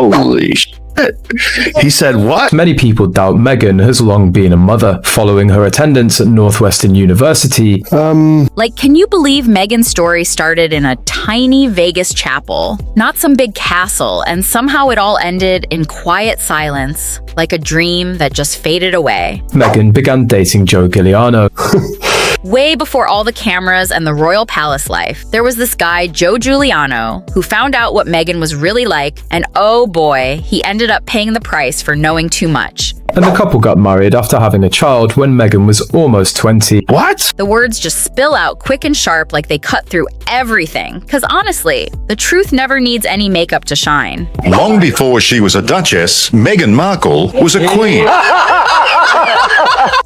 Holy shit. He said what? Many people doubt Meghan has long been a mother, following her attendance at Northwestern University. Like, can you believe Meghan's story started in a tiny Vegas chapel? Not some big castle, and somehow it all ended in quiet silence, like a dream that just faded away. Meghan began dating Joe Guiliano. Way before all the cameras and the royal palace life, there was this guy, Joe Guiliano, who found out what Meghan was really like, and oh boy, he ended up paying the price for knowing too much. And the couple got married after having a child when Meghan was almost 20. What? The words just spill out quick and sharp like they cut through everything. Because honestly, the truth never needs any makeup to shine. Long before she was a duchess, Meghan Markle was a queen.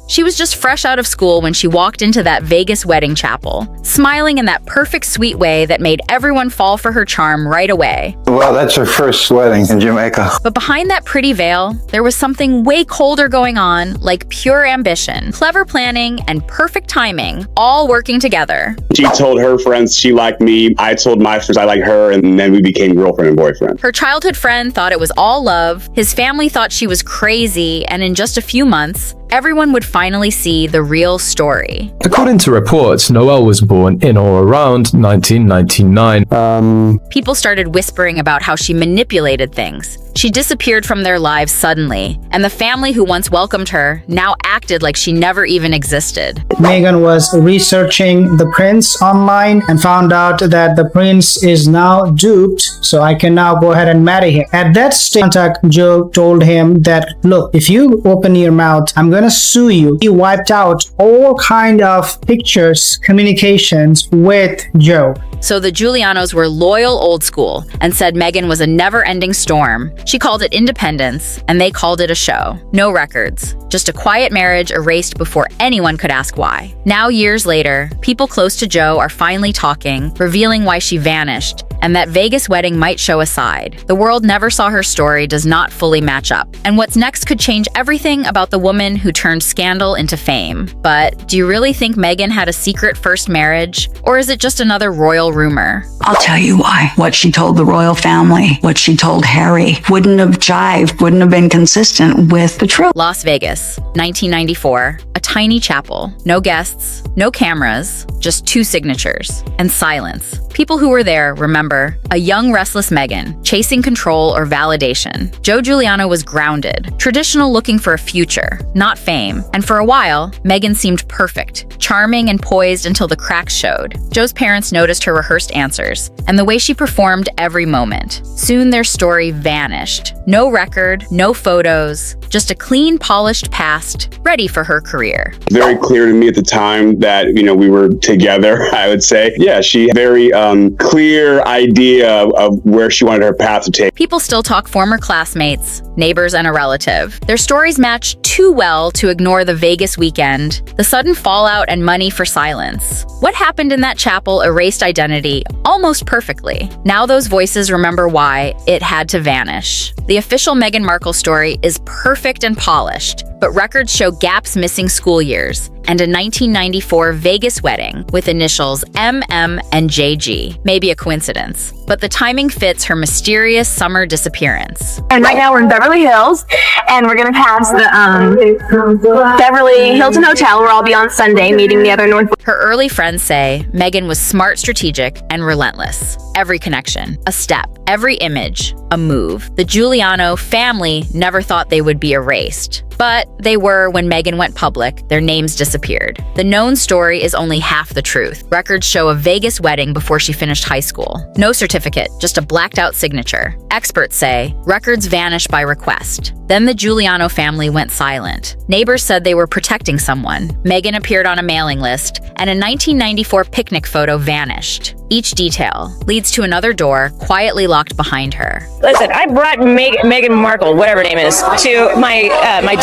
She was just fresh out of school when she walked into that Vegas wedding chapel, smiling in that perfect sweet way that made everyone fall for her charm right away. Well, that's her first wedding in Jamaica. But behind that pretty veil, there was something way colder going on, like pure ambition, clever planning, and perfect timing, all working together. She told her friends she liked me, I told my friends I liked her, and then we became girlfriend and boyfriend. Her childhood friend thought it was all love, his family thought she was crazy, and in just a few months, everyone would finally see the real story. According to reports, Noelle was born in or around 1999. People started whispering about how she manipulated things. She disappeared from their lives suddenly, and the family who once welcomed her now acted like she never even existed. Meghan was researching the prince online and found out that the prince is now duped, so I can now go ahead and marry him. At that stage, contact Joe told him that, look, if you open your mouth, I'm gonna sue you. He wiped out all kind of pictures, communications with Joe. So the Guilianos were loyal old school and said Meghan was a never-ending storm. She called it independence, and they called it a show. No records, just a quiet marriage erased before anyone could ask why. Now, years later, people close to Joe are finally talking, revealing why she vanished, and that Vegas wedding might show a side. The world never saw her story does not fully match up. And what's next could change everything about the woman who turned scandal into fame. But do you really think Meghan had a secret first marriage? Or is it just another royal rumor? I'll tell you why. What she told the royal family, what she told Harry, wouldn't have jived, wouldn't have been consistent with the truth. Las Vegas, 1994. A tiny chapel. No guests, no cameras, just two signatures. And silence. People who were there remember a young, restless Meghan, chasing control or validation. Joe Guiliano was grounded, traditional, looking for a future, not fame. And for a while, Meghan seemed perfect, charming and poised until the cracks showed. Joe's parents noticed her rehearsed answers and the way she performed every moment. Soon their story vanished. No record, no photos, just a clean, polished past, ready for her career. Very clear to me at the time that, we were together, I would say. Yeah, she had very clear idea of where she wanted her path to take. People still talk former classmates, neighbors, and a relative. Their stories match too well to ignore the Vegas weekend, the sudden fallout, and money for silence. What happened in that chapel erased identity almost perfectly. Now those voices remember why it had to vanish. The official Meghan Markle story is perfect and polished, but records show gaps missing school years and a 1994 Vegas wedding with initials MM and JG. Maybe a coincidence, but the timing fits her mysterious summer disappearance. And right now we're in Beverly Hills, and we're gonna pass the Beverly Hilton Hotel where I'll be on Sunday meeting the other North. Her early friends say Meghan was smart, strategic, and relentless. Every connection, a step, every image, a move. The Guiliano family never thought they would be erased. But they were when Meghan went public, their names disappeared. The known story is only half the truth. Records show a Vegas wedding before she finished high school. No certificate, just a blacked out signature. Experts say records vanish by request. Then the Guiliano family went silent. Neighbors said they were protecting someone. Meghan appeared on a mailing list, and a 1994 picnic photo vanished. Each detail leads to another door quietly locked behind her. Listen, I brought Meghan Markle, whatever her name is, to my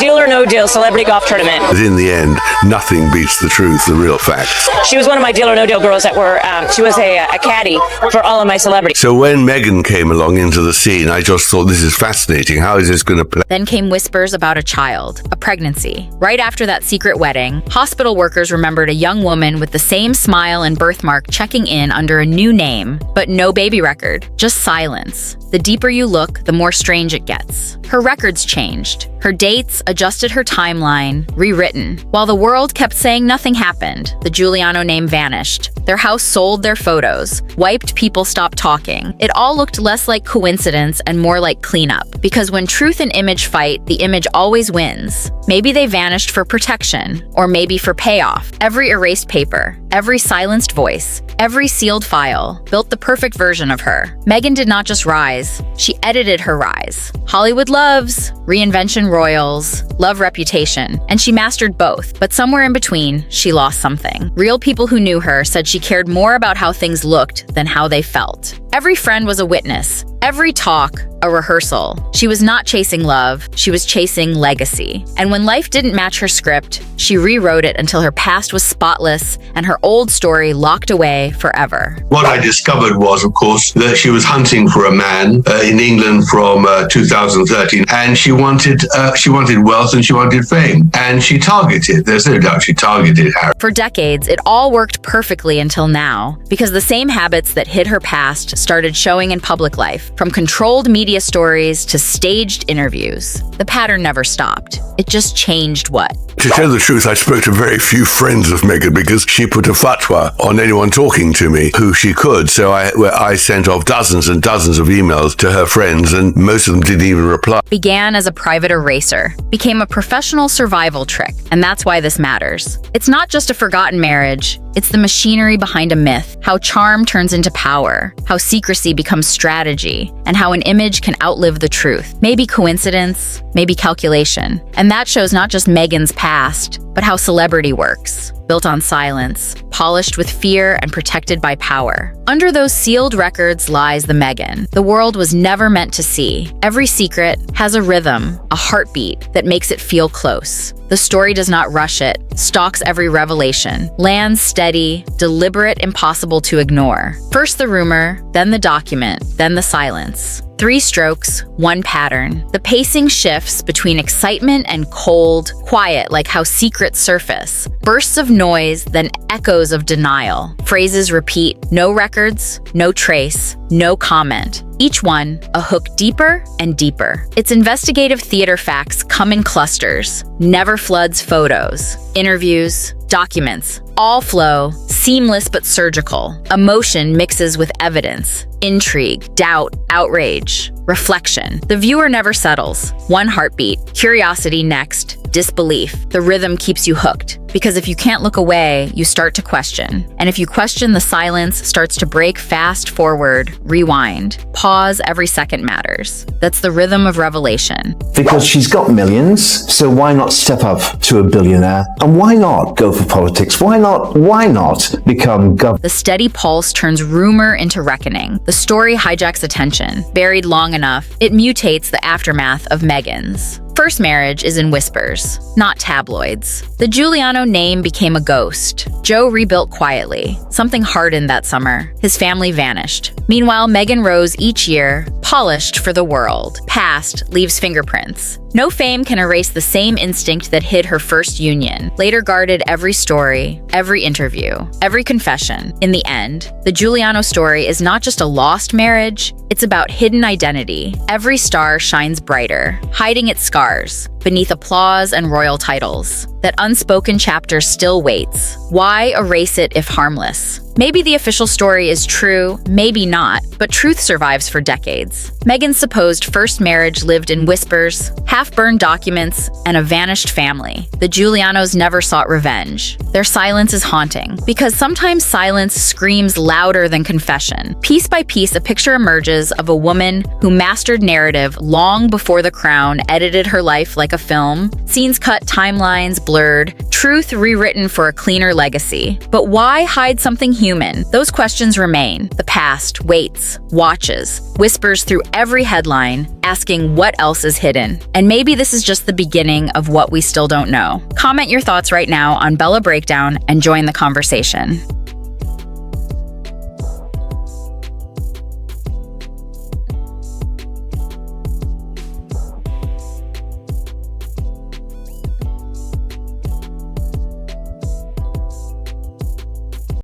Deal or No Deal celebrity golf tournament. But in the end, nothing beats the truth, the real facts. She was one of my Deal or No Deal girls that were, she was a caddy for all of my celebrities. So when Meghan came along into the scene, I just thought, this is fascinating. How is this going to play? Then came whispers about a child, a pregnancy. Right after that secret wedding, hospital workers remembered a young woman with the same smile and birthmark checking in under a new name, but no baby record, just silence. The deeper you look, the more strange it gets. Her records changed. Her dates adjusted, her timeline rewritten. While the world kept saying nothing happened, the Guiliano name vanished. Their house sold their photos, wiped, people stopped talking. It all looked less like coincidence and more like cleanup. Because when truth and image fight, the image always wins. Maybe they vanished for protection, or maybe for payoff. Every erased paper, every silenced voice, every sealed file built the perfect version of her. Meghan did not just rise, she edited her rise. Hollywood loves, reinvention royals, love reputation, and she mastered both. But somewhere in between, she lost something. Real people who knew her said she cared more about how things looked than how they felt. Every friend was a witness. Every talk, a rehearsal. She was not chasing love, she was chasing legacy. And when life didn't match her script, she rewrote it until her past was spotless and her old story locked away forever. What I discovered was, of course, that she was hunting for a man in England from 2013, and she wanted wealth and she wanted fame, and she targeted. There's no doubt she targeted Harry. For decades, it all worked perfectly until now, because the same habits that hid her past started showing in public life. From controlled media stories to staged interviews, the pattern never stopped. It just changed what? To tell the truth, I spoke to very few friends of Meghan because she put a fatwa on anyone talking to me who she could. So I sent off dozens and dozens of emails to her friends, and most of them didn't even reply. Began as a private eraser, became a professional survival trick, and that's why this matters. It's not just a forgotten marriage, it's the machinery behind a myth, how charm turns into power, how secrecy becomes strategy, and how an image can outlive the truth. Maybe coincidence, maybe calculation. And that shows not just Meghan's past, but how celebrity works, built on silence, polished with fear and protected by power. Under those sealed records lies the Meghan the world was never meant to see. Every secret has a rhythm, a heartbeat that makes it feel close. The story does not rush it, stalks every revelation, lands steady, deliberate, impossible to ignore. First the rumor, then the document, then the silence. 3 strokes, 1 pattern. The pacing shifts between excitement and cold, quiet like how secrets surface. Bursts of noise, then echoes of denial. Phrases repeat, no records, no trace, no comment. Each one, a hook deeper and deeper. Its investigative theater facts come in clusters, never floods photos, interviews, documents, all flow, seamless but surgical. Emotion mixes with evidence, intrigue, doubt, outrage, reflection. The viewer never settles. One heartbeat, curiosity next, disbelief. The rhythm keeps you hooked. Because if you can't look away, you start to question. And if you question, the silence starts to break. Fast forward, rewind, pause, every second matters. That's the rhythm of revelation. Because she's got millions, so why not step up to a billionaire? And why not go for politics? Why not become governor? The steady pulse turns rumor into reckoning. The story hijacks attention. Buried long enough, it mutates the aftermath of Meghan's first marriage is in whispers, not tabloids. The Guiliano name became a ghost. Joe rebuilt quietly. Something hardened that summer. His family vanished. Meanwhile, Meghan rose each year, polished for the world. Past leaves fingerprints. No fame can erase the same instinct that hid her first union, later guarded every story, every interview, every confession. In the end, the Guiliano story is not just a lost marriage, it's about hidden identity. Every star shines brighter, hiding its scars, beneath applause and royal titles. That unspoken chapter still waits. Why erase it if harmless? Maybe the official story is true, maybe not, but truth survives for decades. Meghan's supposed first marriage lived in whispers, half-burned documents, and a vanished family. The Guilianos never sought revenge. Their silence is haunting, because sometimes silence screams louder than confession. Piece by piece, a picture emerges of a woman who mastered narrative long before the crown edited her life like like a film, scenes cut, timelines blurred, truth rewritten for a cleaner legacy. But why hide something human? Those questions remain. The past waits, watches, whispers through every headline, asking what else is hidden. And maybe this is just the beginning of what we still don't know. Comment your thoughts right now on Bella Breakdown and join the conversation.